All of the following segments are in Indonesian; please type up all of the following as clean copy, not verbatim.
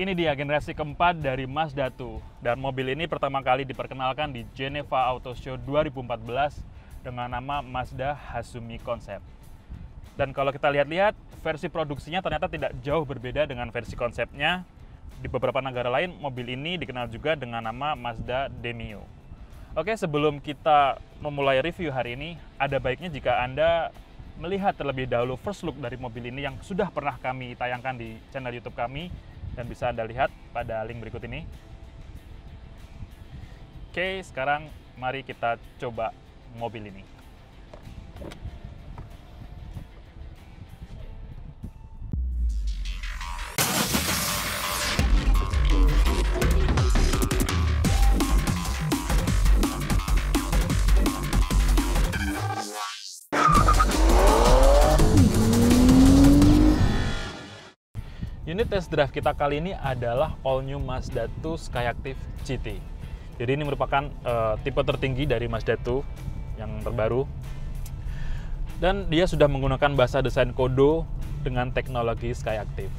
Ini dia generasi keempat dari Mazda 2, dan mobil ini pertama kali diperkenalkan di Geneva Auto Show 2014 dengan nama Mazda Hasumi Concept. Dan kalau kita lihat-lihat, versi produksinya ternyata tidak jauh berbeda dengan versi konsepnya. Di beberapa negara lain, mobil ini dikenal juga dengan nama Mazda Demio. Oke, sebelum kita memulai review hari ini, ada baiknya jika Anda melihat terlebih dahulu first look dari mobil ini yang sudah pernah kami tayangkan di channel YouTube kami, dan bisa Anda lihat pada link berikut ini. Oke, sekarang mari kita coba mobil ini. Unit test drive kita kali ini adalah all new Mazda 2 Skyactiv GT. Jadi ini merupakan tipe tertinggi dari Mazda 2 yang terbaru. Dan dia sudah menggunakan basa desain Kodo dengan teknologi Skyactiv.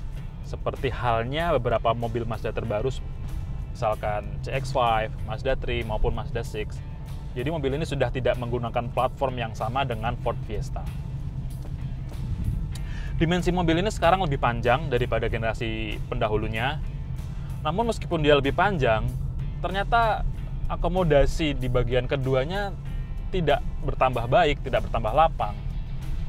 Seperti halnya beberapa mobil Mazda terbaru, misalkan CX-5, Mazda 3 maupun Mazda 6. Jadi mobil ini sudah tidak menggunakan platform yang sama dengan Ford Fiesta. Dimensi mobil ini sekarang lebih panjang daripada generasi pendahulunya. Namun meskipun dia lebih panjang, ternyata akomodasi di bagian keduanya tidak bertambah baik, tidak bertambah lapang.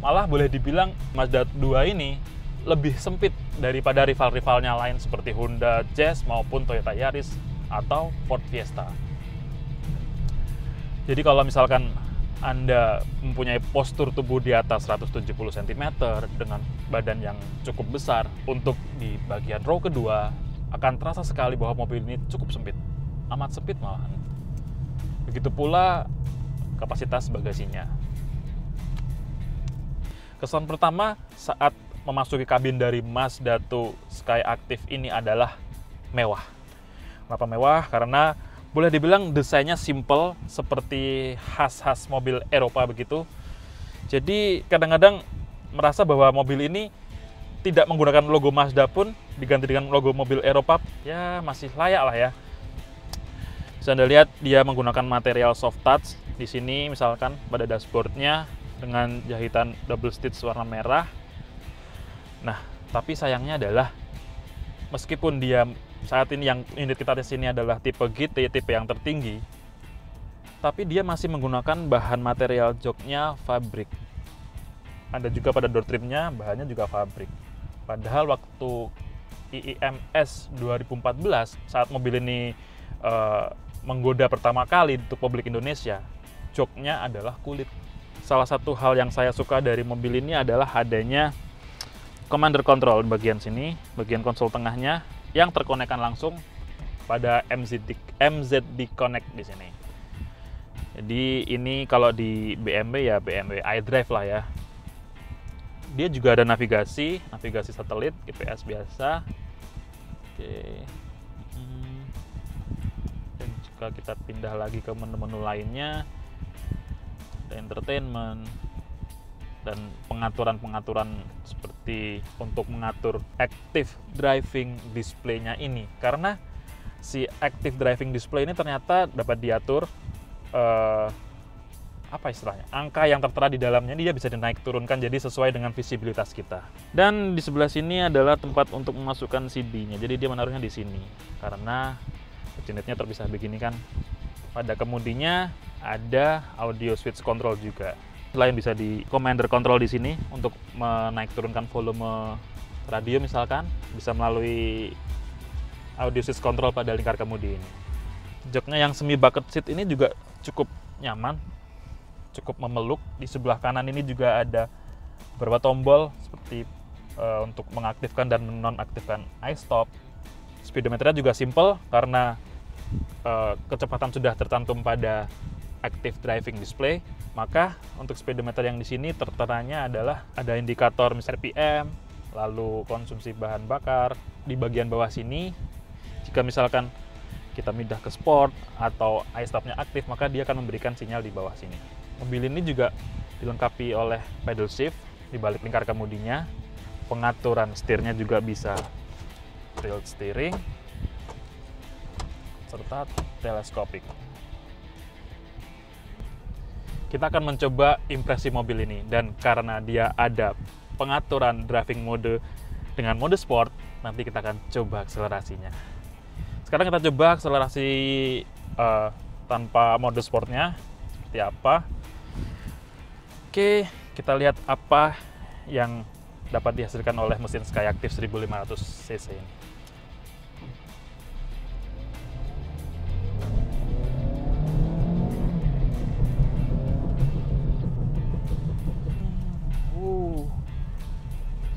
Malah boleh dibilang Mazda 2 ini lebih sempit daripada rival-rivalnya lain seperti Honda Jazz maupun Toyota Yaris atau Ford Fiesta. Jadi kalau misalkan Anda mempunyai postur tubuh di atas 170 cm dengan badan yang cukup besar, untuk di bagian row kedua akan terasa sekali bahwa mobil ini cukup sempit, amat sempit malahan. Begitu pula kapasitas bagasinya. Kesan pertama saat memasuki kabin dari Mazda 2 Skyactiv ini adalah mewah. Kenapa mewah? Karena boleh dibilang desainnya simple, seperti khas-khas mobil Eropa begitu. Jadi kadang-kadang merasa bahwa mobil ini tidak menggunakan logo Mazda pun diganti dengan logo mobil Eropa, ya masih layak lah ya. Bisa Anda lihat dia menggunakan material soft touch di sini, misalkan pada dashboardnya dengan jahitan double stitch warna merah. Nah, tapi sayangnya adalah meskipun dia saat ini yang unit kita di sini adalah tipe GT, tipe yang tertinggi, tapi dia masih menggunakan bahan material joknya fabrik. Ada juga pada door trimnya bahannya juga fabrik. Padahal waktu IIMS 2014 saat mobil ini menggoda pertama kali untuk publik Indonesia, joknya adalah kulit. Salah satu hal yang saya suka dari mobil ini adalah adanya commander control bagian sini, bagian konsol tengahnya yang terkonekkan langsung pada MZD Connect di sini. Jadi ini kalau di BMW ya BMW iDrive lah ya. Dia juga ada navigasi satelit, GPS biasa. Oke. Dan jika kita pindah lagi ke menu-menu lainnya, ada entertainment dan pengaturan-pengaturan seperti untuk mengatur active driving display-nya ini. Karena si active driving display ini ternyata dapat diatur apa istilahnya? Angka yang tertera di dalamnya dia bisa dinaik turunkan jadi sesuai dengan visibilitas kita. Dan di sebelah sini adalah tempat untuk memasukkan CD-nya. Jadi dia menaruhnya di sini. Karena unitnya terpisah begini kan. Pada kemudinya ada audio switch control juga. Selain bisa di commander control di sini untuk menaik turunkan volume radio misalkan, bisa melalui audio switch control pada lingkar kemudi ini. Joknya yang semi bucket seat ini juga cukup nyaman, cukup memeluk. Di sebelah kanan ini juga ada beberapa tombol seperti untuk mengaktifkan dan menonaktifkan iStop. Speedometernya juga simple karena kecepatan sudah tercantum pada active driving display. Maka untuk speedometer yang di sini terteranya adalah ada indikator RPM, lalu konsumsi bahan bakar. Di bagian bawah sini, jika misalkan kita pindah ke sport atau iStop-nya aktif, maka dia akan memberikan sinyal di bawah sini. Mobil ini juga dilengkapi oleh pedal shift di balik lingkar kemudinya. Pengaturan setirnya juga bisa tilt steering, serta teleskopik. Kita akan mencoba impresi mobil ini, dan karena dia ada pengaturan driving mode dengan mode sport, nanti kita akan coba akselerasinya. Sekarang kita coba akselerasi tanpa mode sportnya seperti apa. Oke, kita lihat apa yang dapat dihasilkan oleh mesin Skyactiv 1500 cc ini.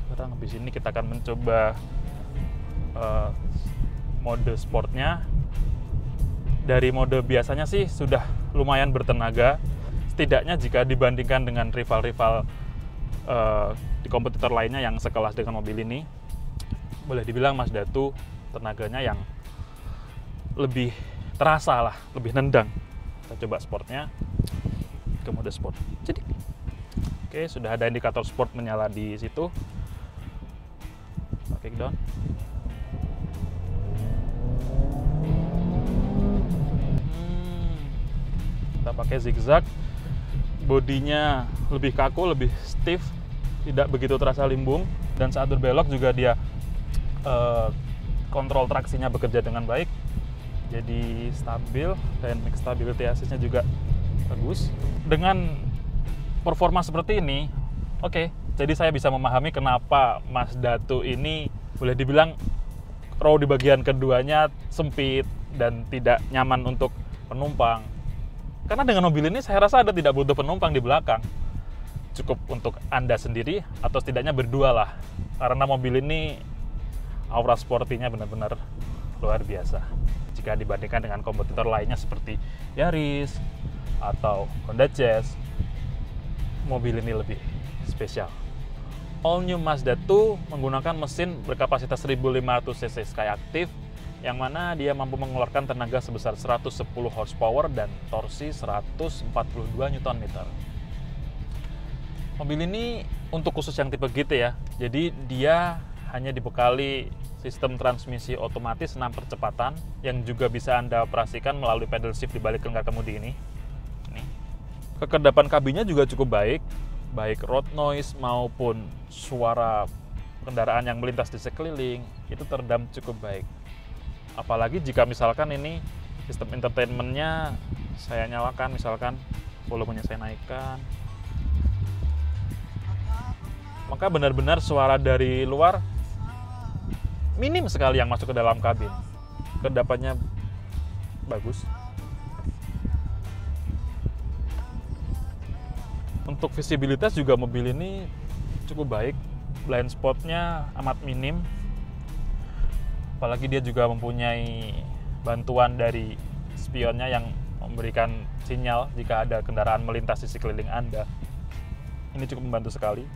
Sekarang habis ini kita akan mencoba mode sportnya. Dari mode biasanya sih sudah lumayan bertenaga, setidaknya jika dibandingkan dengan rival-rival di kompetitor lainnya yang sekelas dengan mobil ini. Boleh dibilang Mazda 2 tenaganya yang lebih terasa lah, lebih nendang. Kita coba sportnya, ke mode sport. Jadi, oke, sudah ada indikator sport menyala di situ. Kick down. Kita pakai zigzag, bodinya lebih kaku, lebih stiff, tidak begitu terasa limbung, dan saat berbelok juga dia kontrol traksinya bekerja dengan baik, jadi stabil, dynamic stability assist-nya juga bagus. Dengan performa seperti ini, oke, jadi saya bisa memahami kenapa Mazda 2 ini boleh dibilang row di bagian keduanya sempit dan tidak nyaman untuk penumpang. Karena dengan mobil ini saya rasa Anda tidak butuh penumpang di belakang. Cukup untuk Anda sendiri atau setidaknya berdua lah. Karena mobil ini aura sportinya benar-benar luar biasa. Jika dibandingkan dengan kompetitor lainnya seperti Yaris atau Honda Jazz, mobil ini lebih spesial. All new Mazda 2 menggunakan mesin berkapasitas 1500 cc Skyactiv, yang mana dia mampu mengeluarkan tenaga sebesar 110 horsepower dan torsi 142 Nm. Mobil ini untuk khusus yang tipe GT ya, jadi dia hanya dibekali sistem transmisi otomatis 6 percepatan yang juga bisa Anda operasikan melalui pedal shift di balik kelengkap kemudi ini. Kekedapan kabinnya juga cukup baik road noise maupun suara kendaraan yang melintas di sekeliling itu teredam cukup baik. Apalagi jika misalkan ini sistem entertainment-nya saya nyalakan, misalkan volumenya saya naikkan, maka benar-benar suara dari luar minim sekali yang masuk ke dalam kabin. Kedapannya bagus. Untuk visibilitas juga mobil ini cukup baik, blind spot-nya amat minim. Apalagi dia juga mempunyai bantuan dari spionnya yang memberikan sinyal jika ada kendaraan melintas di sekeliling Anda. Ini cukup membantu sekali,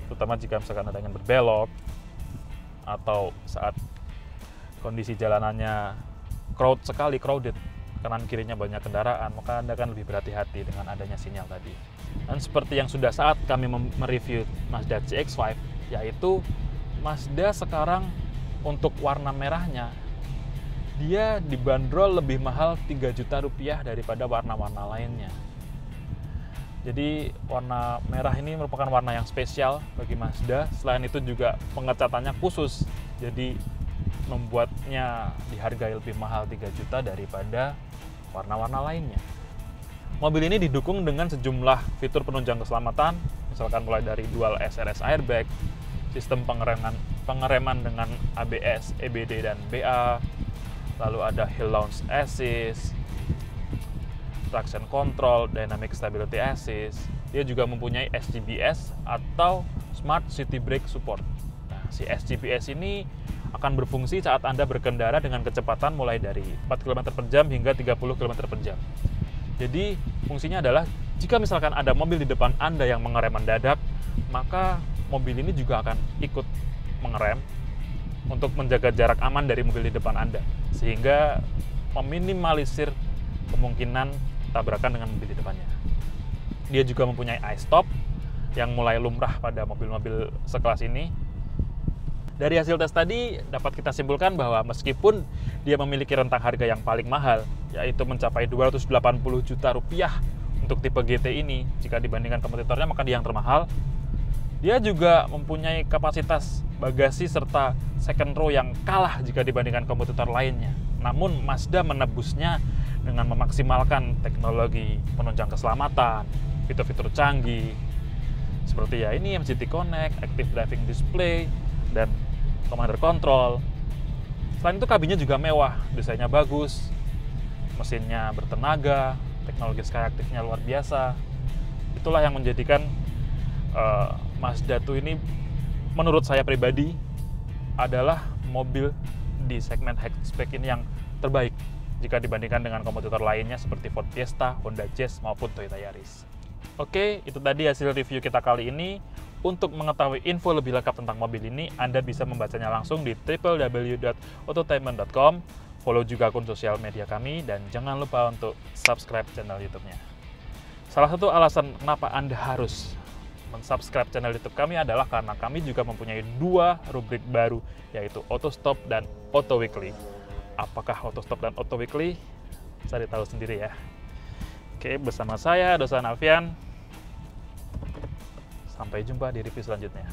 terutama jika misalkan Anda ingin berbelok atau saat kondisi jalanannya crowded, kanan kirinya banyak kendaraan, maka Anda akan lebih berhati-hati dengan adanya sinyal tadi. Dan seperti yang sudah saat kami mereview Mazda CX-5, yaitu Mazda sekarang untuk warna merahnya dia dibanderol lebih mahal 3 juta rupiah daripada warna-warna lainnya. Jadi warna merah ini merupakan warna yang spesial bagi Mazda. Selain itu juga pengecatannya khusus, jadi membuatnya dihargai lebih mahal 3 juta daripada warna-warna lainnya. Mobil ini didukung dengan sejumlah fitur penunjang keselamatan, misalkan mulai dari dual SRS airbag, sistem pengereman dengan ABS, EBD, dan BA, lalu ada hill launch assist, traction control, dynamic stability assist. Dia juga mempunyai SCBS atau Smart City Brake Support. Nah, si SCBS ini akan berfungsi saat Anda berkendara dengan kecepatan mulai dari 4 km per jam hingga 30 km per jam. Jadi, fungsinya adalah jika misalkan ada mobil di depan Anda yang mengerem mendadak, maka mobil ini juga akan ikut mengerem untuk menjaga jarak aman dari mobil di depan Anda, sehingga meminimalisir kemungkinan tabrakan dengan mobil di depannya. Dia juga mempunyai iStop yang mulai lumrah pada mobil-mobil sekelas ini. Dari hasil tes tadi dapat kita simpulkan bahwa meskipun dia memiliki rentang harga yang paling mahal, yaitu mencapai 280 juta rupiah untuk tipe GT ini, jika dibandingkan kompetitornya maka dia yang termahal. Dia juga mempunyai kapasitas bagasi serta second row yang kalah jika dibandingkan kompetitor lainnya. Namun Mazda menebusnya dengan memaksimalkan teknologi penunjang keselamatan, fitur-fitur canggih, seperti ya ini MCT Connect, Active Driving Display, dan Commander Control. Selain itu kabinnya juga mewah, desainnya bagus, mesinnya bertenaga, teknologi Skyactiv-nya luar biasa. Itulah yang menjadikan Mazda 2 ini menurut saya pribadi adalah mobil di segmen hatchback ini yang terbaik jika dibandingkan dengan kompetitor lainnya seperti Ford Fiesta, Honda Jazz, maupun Toyota Yaris. Oke, itu tadi hasil review kita kali ini. Untuk mengetahui info lebih lengkap tentang mobil ini, Anda bisa membacanya langsung di www.autotainment.com. Follow juga akun sosial media kami, dan jangan lupa untuk subscribe channel YouTube-nya. Salah satu alasan kenapa Anda harus mensubscribe channel YouTube kami adalah karena kami juga mempunyai 2 rubrik baru, yaitu Auto Stop dan Auto Weekly. Apakah Auto Stop dan Auto Weekly? Cari tahu sendiri ya. Oke, bersama saya Dosan Alfian. Sampai jumpa di review selanjutnya.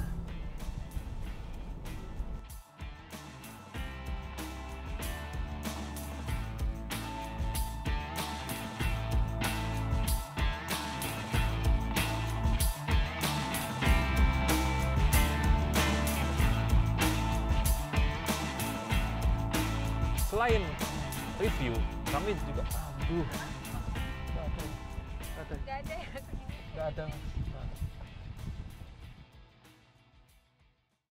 Selain review, kami juga nggak ada.